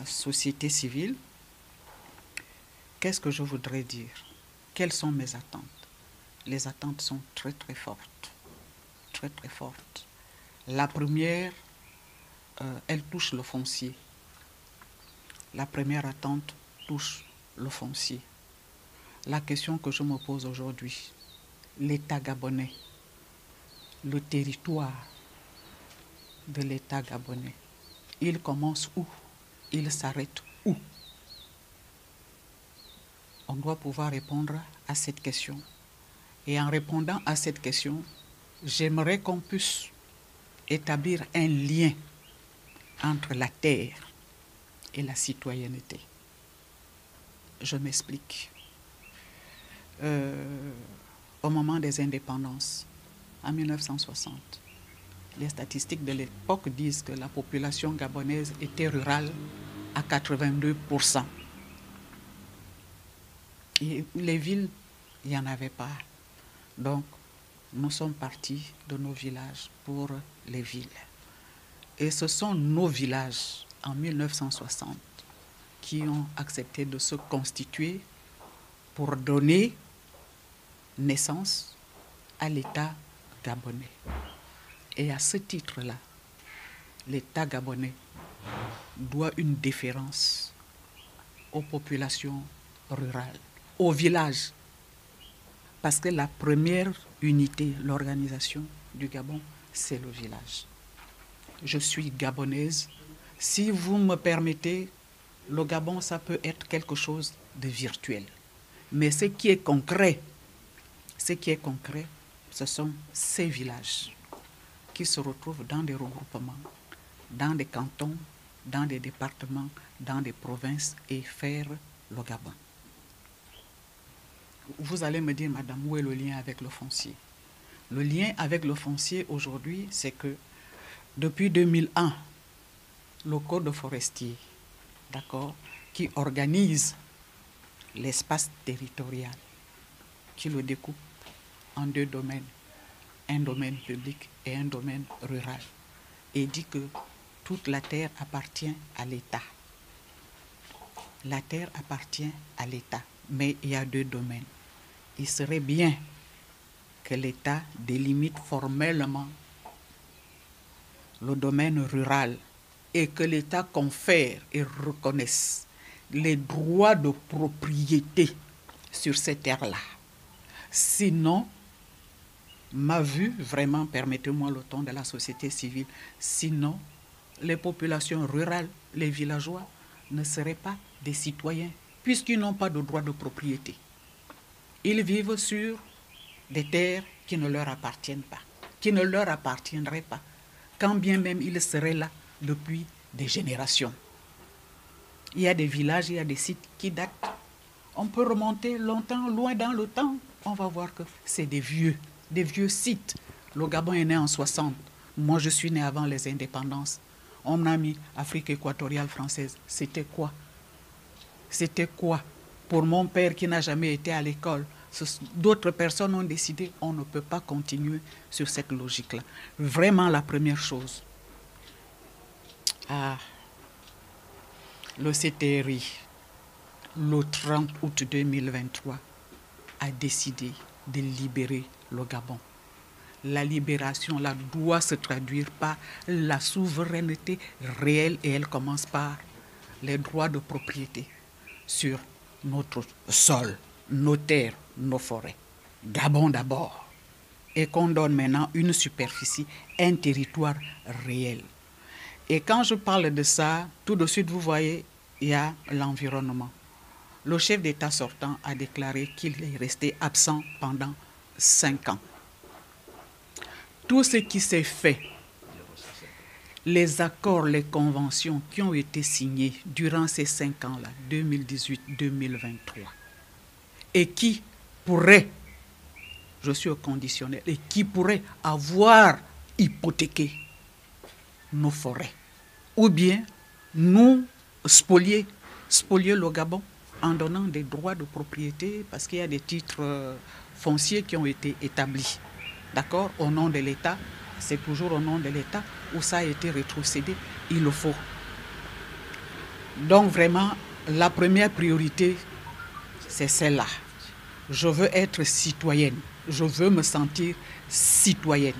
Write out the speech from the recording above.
la société civile, qu'est-ce que je voudrais dire? Quelles sont mes attentes? Les attentes sont très très fortes. Très très fortes. La première, elle touche le foncier. La première attente touche le foncier. La question que je me pose aujourd'hui, l'État gabonais, le territoire de l'État gabonais, il commence où? Il s'arrête où? On doit pouvoir répondre à cette question. Et en répondant à cette question, j'aimerais qu'on puisse établir un lien entre la terre et la citoyenneté. Je m'explique. Au moment des indépendances, en 1960, les statistiques de l'époque disent que la population gabonaise était rurale à 82%. Et les villes, il n'y en avait pas. Donc, nous sommes partis de nos villages pour les villes. Et ce sont nos villages, en 1960, qui ont accepté de se constituer pour donner naissance à l'État gabonais. Et à ce titre-là, l'État gabonais doit une déférence aux populations rurales, aux villages. Parce que la première unité, l'organisation du Gabon, c'est le village. Je suis gabonaise. Si vous me permettez, le Gabon, ça peut être quelque chose de virtuel. Mais ce qui est concret, ce sont ces villages qui se retrouvent dans des regroupements, dans des cantons, dans des départements, dans des provinces et faire le Gabon. Vous allez me dire, madame, où est le lien avec le foncier? Le lien avec le foncier aujourd'hui, c'est que depuis 2001, le Code forestier, d'accord, qui organise l'espace territorial, qui le découpe en deux domaines, un domaine public et un domaine rural, et dit que toute la terre appartient à l'État. La terre appartient à l'État, mais il y a deux domaines. Il serait bien que l'État délimite formellement le domaine rural et que l'État confère et reconnaisse les droits de propriété sur ces terres-là. Sinon, ma vue, vraiment, permettez-moi le ton de la société civile, sinon, les populations rurales, les villageois, ne seraient pas des citoyens, puisqu'ils n'ont pas de droit de propriété. Ils vivent sur des terres qui ne leur appartiennent pas, qui ne leur appartiendraient pas, quand bien même ils seraient là depuis des générations. Il y a des villages, il y a des sites qui datent. On peut remonter longtemps, loin dans le temps. On va voir que c'est des vieux sites. Le Gabon est né en 60. Moi, je suis né avant les indépendances. On a mis Afrique équatoriale française. C'était quoi? C'était quoi? Pour mon père qui n'a jamais été à l'école, d'autres personnes ont décidé on ne peut pas continuer sur cette logique-là. Vraiment, la première chose. Le CTRI, le 30 août 2023, a décidé de libérer le Gabon. La libération là, doit se traduire par la souveraineté réelle et elle commence par les droits de propriété sur notre sol, nos terres, nos forêts. Gabon d'abord. Et qu'on donne maintenant une superficie, un territoire réel. Et quand je parle de ça, tout de suite, vous voyez, il y a l'environnement. Le chef d'État sortant a déclaré qu'il est resté absent pendant 5 ans. Tout ce qui s'est fait, les accords, les conventions qui ont été signés durant ces 5 ans-là, 2018-2023, et qui pourraient, je suis au conditionnel, et qui pourraient avoir hypothéqué nos forêts, ou bien nous spolier le Gabon en donnant des droits de propriété, parce qu'il y a des titres fonciers qui ont été établis, d'accord, au nom de l'État. C'est toujours au nom de l'État où ça a été rétrocédé, il le faut. Donc vraiment, la première priorité, c'est celle-là. Je veux être citoyenne. Je veux me sentir citoyenne.